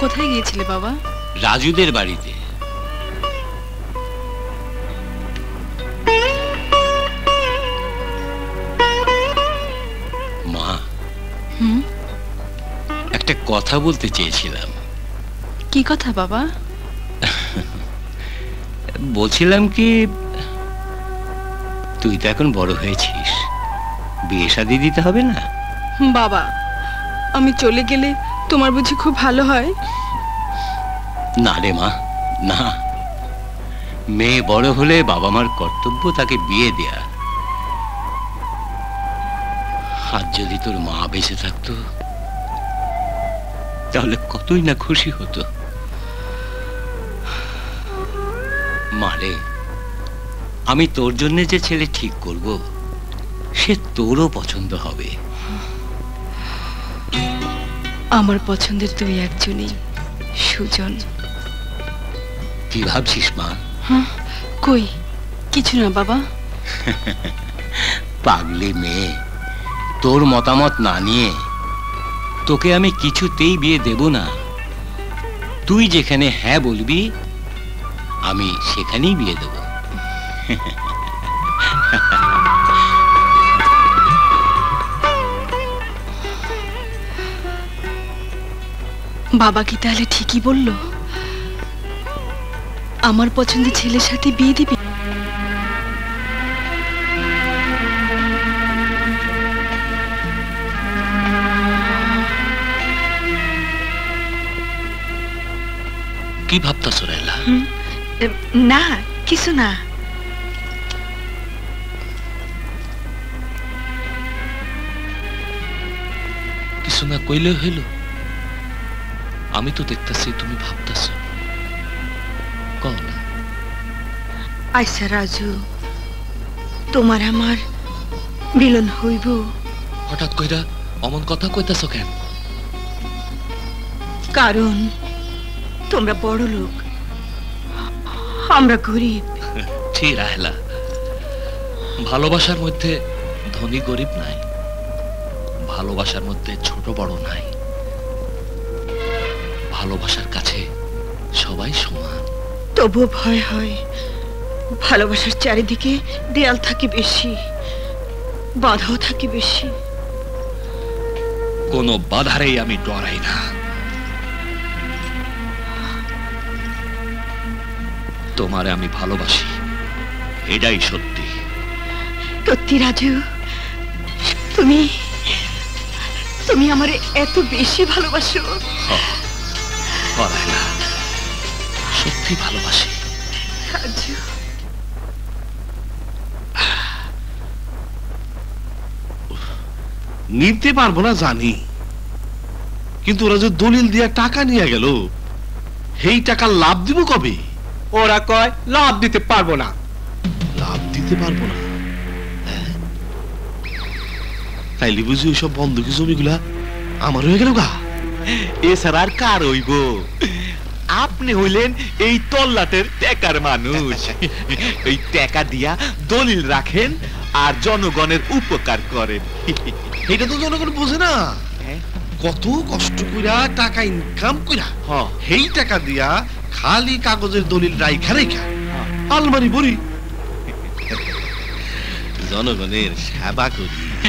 কোথায় গিয়েছিলে বাবা? রাজুদের বাড়িতে। মা, একটা কথা বলতে চেয়েছিলাম। কি কথা বাবা? বলছিলাম কি, তুই তো এখন বড় হয়েছিস, বিয়ে শাদী দিতে হবে না? বাবা, আমি চলে গেলে তোমার বুঝি খুব ভালো হয়? না রে মা, না। মেয়ে বড় হলে বাবা মার কর্তব্য তাকে বিয়ে দেয়া। আর যদি তোর মা বেঁচে থাকতো তাহলে কতই না খুশি হতো। মারে, আমি তোর জন্য যে ছেলে ঠিক করব সে তোরও পছন্দ হবে। আমার পছন্দের তুই একজনই, সুজন। কি ভাবছিস মা? কই কিছু না বাবা। পাগলি মেয়ে, তোর মতামত না নিয়ে তোকে আমি কিছুতেই বিয়ে দেব না। তুই যেখানে হ্যাঁ বলবি আমি সেখানেই বিয়ে দেব। বাবা কি তাহলে ঠিকই বলল? আমার পছন্দের ছেলের সাথে বিয়ে দিবি? কি ভাবতাছ রাইলা? না, কিছু না। কিছু না কইলে হইল? আমি তো দেখতেছি তুমি ভাবতেছ। কও না। আচ্ছা রাজু, তোমার আমার মিলন হইব? হঠাৎ কইরা অমন কথা কইতাছ কেন? কারণ তোমরা বড় লোক, আমরা গরিব। ঠিক রাহেলা, ভালোবাসার মধ্যে ধনী গরিব নাই, ভালোবাসার মধ্যে ছোট বড় নাই, ভালোবাসার কাছে সবাই সমান। তবুও ভয় হয়, ভালোবাসার চারিদিকে দেয়াল থাকে বেশি, বাধাও থাকে বেশি। কোনো বাধারেই আমি ডরাই না। তোমারে আমি ভালোবাসি, এটাই সত্যি। সত্যি রাজু, তুমি তুমি আমারে এত বেশি ভালোবাসো? না, সত্যি ভালোবাসি রাজু। নিতে পারবো না জানি, কিন্তু ওরা যে দলিল দিয়ে টাকা নিয়ে গেল, সেই টাকা লাভ দিব কবে? ওরা কয় লাভ দিতে পারবো না। লাভ দিতে পারবো না? তাইলে বুঝি ওইসব বন্ধকি জমিগুলা আমার হয়ে গেল গা? এছাড়া আর কার হইব? আপনি হইলেন এই তল্লাটের টাকার মানুষ। এই টাকা দিয়া দলিল রাখেন আর জনগণের উপকার করেন। এটা তো জনগণ বোঝে না। কত কষ্ট কইরা টাকা ইনকাম কইরা সেই টাকা দিয়া খালি কাগজের দলিল রাইখা রেখা আলমারি ভরি জনগণের সেবা করি।